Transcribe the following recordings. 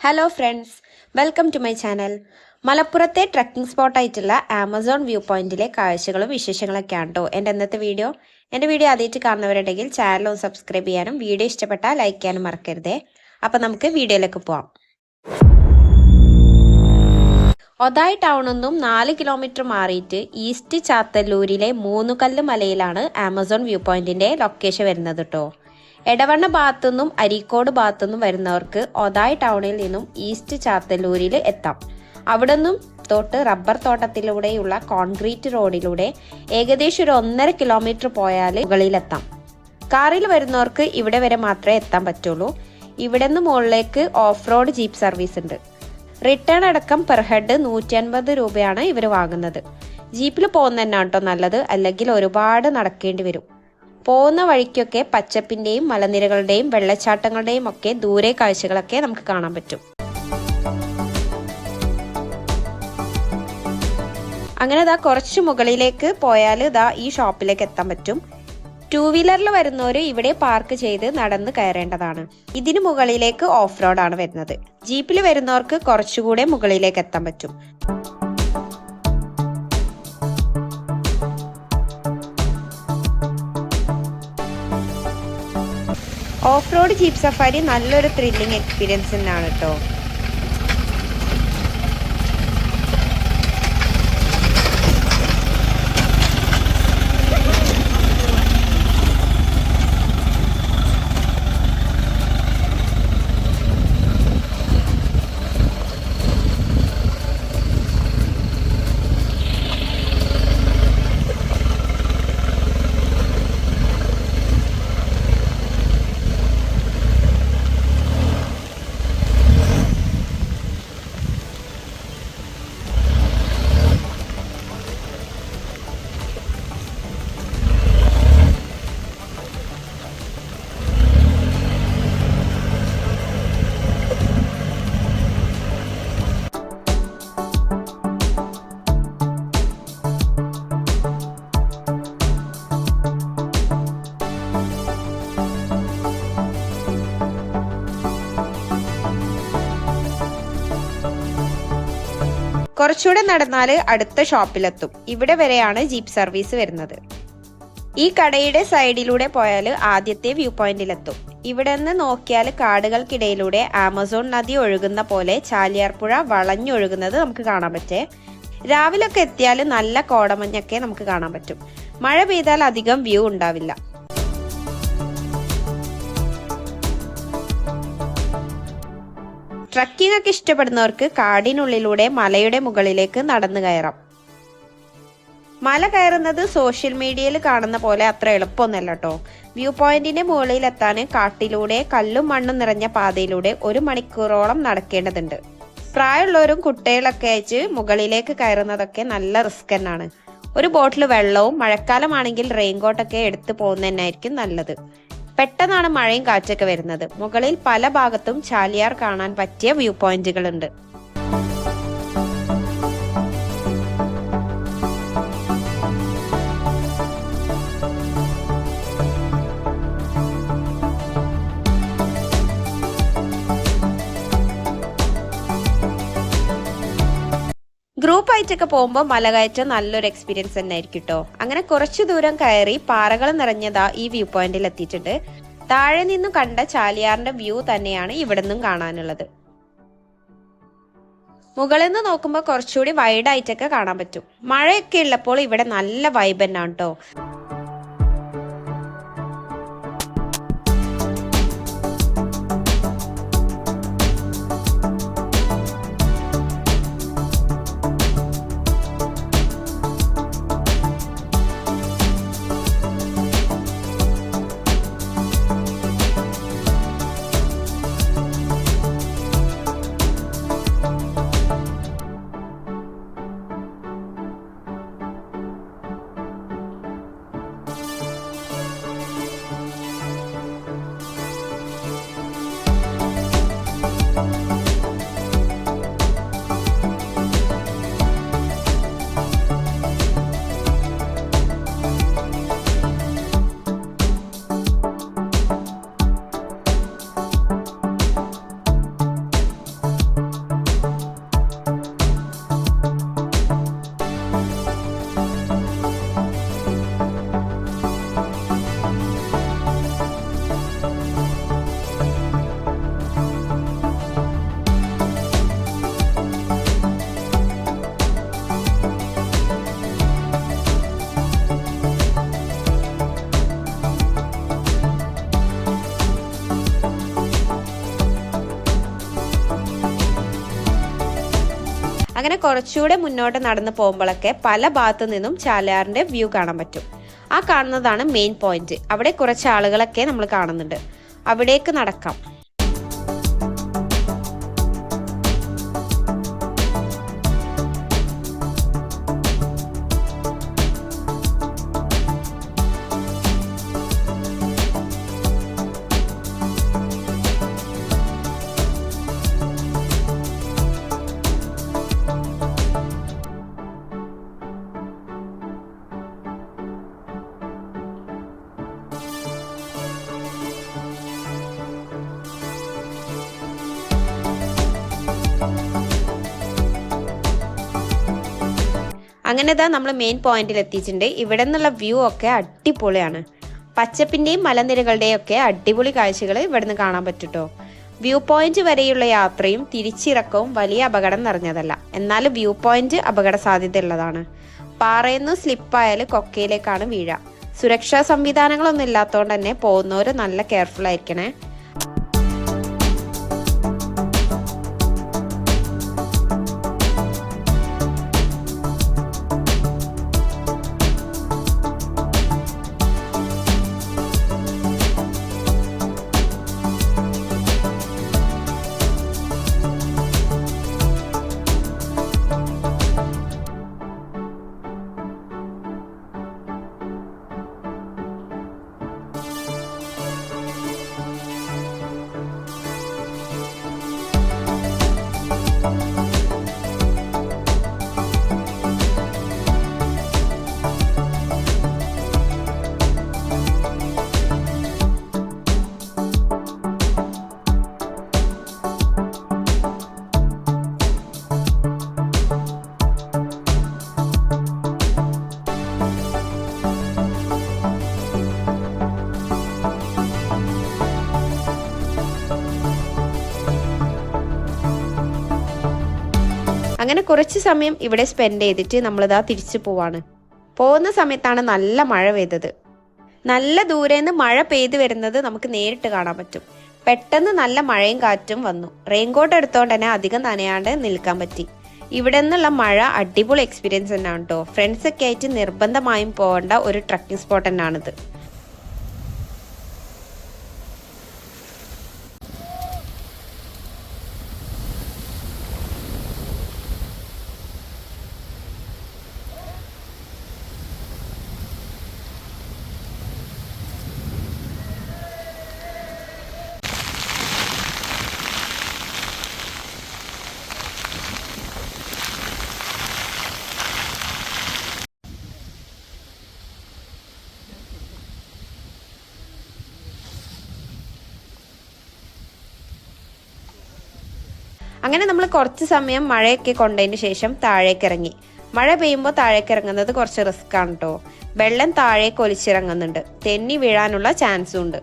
Hello friends, welcome to my channel. മലപ്പുറത്തെ trekking സ്പോട്ടായിട്ടുള്ള Amazon view പോയിന്റിലെ കാഴ്ചകളും വിശേഷങ്ങളൊക്കെയാണ് കേട്ടോ എൻ്റെ ഇന്നത്തെ വീഡിയോ. എൻ്റെ വീഡിയോ ആദ്യമായിട്ട് കാണുന്നവരുണ്ടെങ്കിൽ ചാനൽ ഒന്ന് സബ്സ്ക്രൈബ് ചെയ്യാനും വീഡിയോ ഇഷ്ടപ്പെട്ടാൽ ലൈക്ക് ചെയ്യാനും മറക്കരുതേ. അപ്പം നമുക്ക് വീഡിയോയിലേക്ക് പോവാം. ഒതായി ടൗണിൽ നിന്നും 4 കിലോമീറ്റർ മാറിയിട്ട് ഈസ്റ്റ് ചാത്തല്ലൂരിലെ മൂന്നുകല്ല് മലയിലാണ് ആമസോൺ വ്യൂ പോയിന്റിന്റെ ലൊക്കേഷൻ വരുന്നത് കേട്ടോ. എടവണ്ണ ഭാഗത്തുനിന്നും അരീക്കോട് ഭാഗത്തുനിന്നും വരുന്നവർക്ക് ഒതായി ടൗണിൽ നിന്നും ഈസ്റ്റ് ചാത്തല്ലൂരിൽ എത്താം. അവിടെ നിന്നും തൊട്ട് റബ്ബർ തോട്ടത്തിലൂടെയുള്ള കോൺക്രീറ്റ് റോഡിലൂടെ ഏകദേശം ഒരു 1.5 കിലോമീറ്റർ പോയാൽ മുകളിലെത്താം. കാറിൽ വരുന്നവർക്ക് ഇവിടെ വരെ മാത്രമേ എത്താൻ പറ്റുള്ളൂ. ഇവിടെ നിന്ന് മുകളിലേക്ക് ഓഫ് റോഡ് ജീപ്പ് സർവീസ് ഉണ്ട്. റിട്ടേൺ അടക്കം പെർ ഹെഡ് 150 രൂപയാണ് ഇവർ വാങ്ങുന്നത്. ജീപ്പിൽ പോകുന്ന തന്നെയാണ് കേട്ടോ നല്ലത്, അല്ലെങ്കിൽ ഒരുപാട് നടക്കേണ്ടി വരും. പോകുന്ന വഴിക്കൊക്കെ പച്ചപ്പിന്റെയും മലനിരകളുടെയും വെള്ളച്ചാട്ടങ്ങളുടെയും ഒക്കെ ദൂരെ കാഴ്ചകളൊക്കെ നമുക്ക് കാണാൻ പറ്റും. അങ്ങനെ ദാ കുറച്ച് മുകളിലേക്ക് പോയാൽ ദാ ഈ ഷോപ്പിലേക്ക് എത്താൻ പറ്റും. 2 വീലറിൽ വരുന്നവർ ഇവിടെ പാർക്ക് ചെയ്ത് നടന്ന് കയറേണ്ടതാണ്. ഇതിന് മുകളിലേക്ക് ഓഫ് റോഡാണ് വരുന്നത്. ജീപ്പിൽ വരുന്നവർക്ക് കുറച്ചുകൂടെ മുകളിലേക്ക് എത്താൻ പറ്റും. ഓഫ് റോഡ് ജീപ്പ് സഫാരി നല്ലൊരു ത്രില്ലിംഗ് എക്സ്പീരിയൻസ് തന്നെയാണ് കേട്ടോ. കുറച്ചുകൂടെ നടന്നാൽ അടുത്ത ഷോപ്പിലെത്തും. ഇവിടെ വരെയാണ് ജീപ്പ് സർവീസ് വരുന്നത്. ഈ കടയുടെ സൈഡിലൂടെ പോയാൽ ആദ്യത്തെ വ്യൂ പോയിന്റിലെത്തും. ഇവിടെ നിന്ന് നോക്കിയാൽ കാടുകൾക്കിടയിലൂടെ ആമസോൺ നദി ഒഴുകുന്ന പോലെ ചാലിയാർ പുഴ വളഞ്ഞൊഴുകുന്നത് നമുക്ക് കാണാൻ പറ്റേ. രാവിലൊക്കെ എത്തിയാൽ നല്ല കോടമഞ്ഞൊക്കെ നമുക്ക് കാണാൻ പറ്റും. മഴ പെയ്താൽ അധികം വ്യൂ ഉണ്ടാവില്ല. ട്രക്കിംഗ് ഒക്കെ ഇഷ്ടപ്പെടുന്നവർക്ക് കാടിനുള്ളിലൂടെ മലയുടെ മുകളിലേക്ക് നടന്നു കയറാം. മല കയറുന്നത് സോഷ്യൽ മീഡിയയിൽ കാണുന്ന പോലെ അത്ര എളുപ്പമൊന്നുമല്ല കേട്ടോ. വ്യൂ പോയിന്റിന്റെ മുകളിലെത്താൻ കാട്ടിലൂടെ കല്ലും മണ്ണും നിറഞ്ഞ പാതയിലൂടെ 1 മണിക്കൂറോളം നടക്കേണ്ടതുണ്ട്. പ്രായമുള്ളവരും കുട്ടികളൊക്കെ അയച്ച് മുകളിലേക്ക് കയറുന്നതൊക്കെ നല്ല റിസ്ക് തന്നെയാണ്. ഒരു ബോട്ടിൽ വെള്ളവും മഴക്കാലമാണെങ്കിൽ റെയിൻകോട്ടൊക്കെ എടുത്തു പോകുന്നത് തന്നെയായിരിക്കും നല്ലത്. പെട്ടെന്നാണ് മഴയും കാറ്റൊക്കെ വരുന്നത്. മുകളിൽ പല ഭാഗത്തും ചാലിയാർ കാണാൻ പറ്റിയ വ്യൂ പോയിന്റുകളുണ്ട്. ഗ്രൂപ്പ് ആയിട്ടൊക്കെ പോകുമ്പോൾ മലകയറ്റം നല്ലൊരു എക്സ്പീരിയൻസ് തന്നെ ആയിരിക്കും കേട്ടോ. അങ്ങനെ കുറച്ചു ദൂരം കയറി പാറകൾ നിറഞ്ഞതാ ഈ വ്യൂ പോയിന്റിൽ എത്തിയിട്ടുണ്ട്. താഴെ നിന്നും കണ്ട ചാലിയാറിന്റെ വ്യൂ തന്നെയാണ് ഇവിടെ നിന്നും കാണാനുള്ളത്. മുകളിൽ നിന്ന് നോക്കുമ്പോൾ കുറച്ചുകൂടി വൈഡ് ആയിട്ടൊക്കെ കാണാൻ പറ്റും. മഴയൊക്കെ ഉള്ളപ്പോൾ ഇവിടെ നല്ല വൈബ് തന്നെയാണ് കേട്ടോ. അങ്ങനെ കുറച്ചുകൂടെ മുന്നോട്ട് നടന്നു പോകുമ്പോഴൊക്കെ പല ഭാഗത്തു നിന്നും ചാലിയാറിൻ്റെ വ്യൂ കാണാൻ പറ്റും. ആ കാണുന്നതാണ് മെയിൻ പോയിന്റ്. അവിടെ കുറച്ച് ആളുകളൊക്കെ നമ്മൾ കാണുന്നുണ്ട്. അവിടേക്ക് നടക്കാം. അങ്ങനെ നമ്മൾ മെയിൻ പോയിന്റിൽ എത്തിയിട്ടുണ്ട്. ഇവിടെ നിന്നുള്ള വ്യൂ ഒക്കെ അടിപൊളിയാണ്. പച്ചപ്പിന്റെയും മലനിരകളുടെയും ഒക്കെ അടിപൊളി കാഴ്ചകൾ ഇവിടെ നിന്ന് കാണാൻ പറ്റുട്ടോ. വ്യൂ പോയിന്റ് വരെയുള്ള യാത്രയും തിരിച്ചിറക്കവും വലിയ അപകടം നിറഞ്ഞതല്ല. എന്നാലും വ്യൂ പോയിന്റ് അപകട സാധ്യത ഉള്ളതാണ്. പാറയെന്ന് സ്ലിപ്പായാൽ കൊക്കയിലേക്കാണ് വീഴ. സുരക്ഷാ സംവിധാനങ്ങളൊന്നും ഇല്ലാത്തതുകൊണ്ട് തന്നെ പോകുന്നവർ നല്ല കെയർഫുൾ ആയിരിക്കണേ. അങ്ങനെ കുറച്ച് സമയം ഇവിടെ സ്പെൻഡ് ചെയ്തിട്ട് നമ്മളിതാ തിരിച്ചു പോവാണ്. പോകുന്ന സമയത്താണ് നല്ല മഴ പെയ്തത്. നല്ല ദൂരേന്ന് മഴ പെയ്തു വരുന്നത് നമുക്ക് നേരിട്ട് കാണാൻ പറ്റും. പെട്ടെന്ന് നല്ല മഴയും കാറ്റും വന്നു. റെയിൻകോട്ട് എടുത്തോണ്ട് തന്നെ അധികം നനയാണ്ട് നിൽക്കാൻ പറ്റി. ഇവിടെ നിന്നുള്ള മഴ അടിപൊളി എക്സ്പീരിയൻസ് തന്നെയാണ് കേട്ടോ. ഫ്രണ്ട്സൊക്കെ ആയിട്ട് നിർബന്ധമായും പോകേണ്ട ഒരു ട്രക്കിംഗ് സ്പോട്ട് തന്നെയാണിത്. അങ്ങനെ നമ്മൾ കുറച്ച് സമയം മഴയൊക്കെ കൊണ്ടതിന് ശേഷം താഴേക്ക് ഇറങ്ങി. മഴ പെയ്യുമ്പോൾ താഴേക്ക് ഇറങ്ങുന്നത് കുറച്ച് റിസ്ക് ആണ് കേട്ടോ. വെള്ളം താഴേക്ക് ഒലിച്ചിറങ്ങുന്നുണ്ട്. തെന്നി വീഴാനുള്ള ചാൻസും ഉണ്ട്.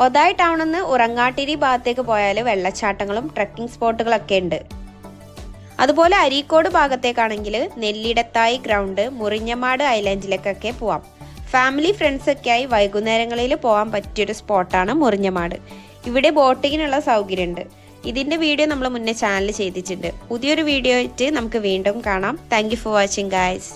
ഒതായ് ടൗണിൽ നിന്ന് ഉറങ്ങാട്ടിരി ഭാഗത്തേക്ക് പോയാൽ വെള്ളച്ചാട്ടങ്ങളും ട്രക്കിംഗ് സ്പോട്ടുകളൊക്കെ ഉണ്ട്. അതുപോലെ അരീക്കോട് ഭാഗത്തേക്കാണെങ്കിൽ നെല്ലിടത്തായി ഗ്രൗണ്ട്, മുറിഞ്ഞമാട് ഐലൻഡിലേക്കൊക്കെ പോവാം. ഫാമിലി ഫ്രണ്ട്സൊക്കെ ആയി വൈകുന്നേരങ്ങളിൽ പോകാൻ പറ്റിയൊരു സ്പോട്ടാണ് മുറിഞ്ഞമാട്. ഇവിടെ ബോട്ടിങ്ങിനുള്ള സൗകര്യമുണ്ട്. ഇതിൻ്റെ വീഡിയോ നമ്മൾ മുന്നേ ചാനൽ ചെയ്തിട്ടുണ്ട്. പുതിയൊരു വീഡിയോ ആയിട്ട് നമുക്ക് വീണ്ടും കാണാം. Thank you for watching guys.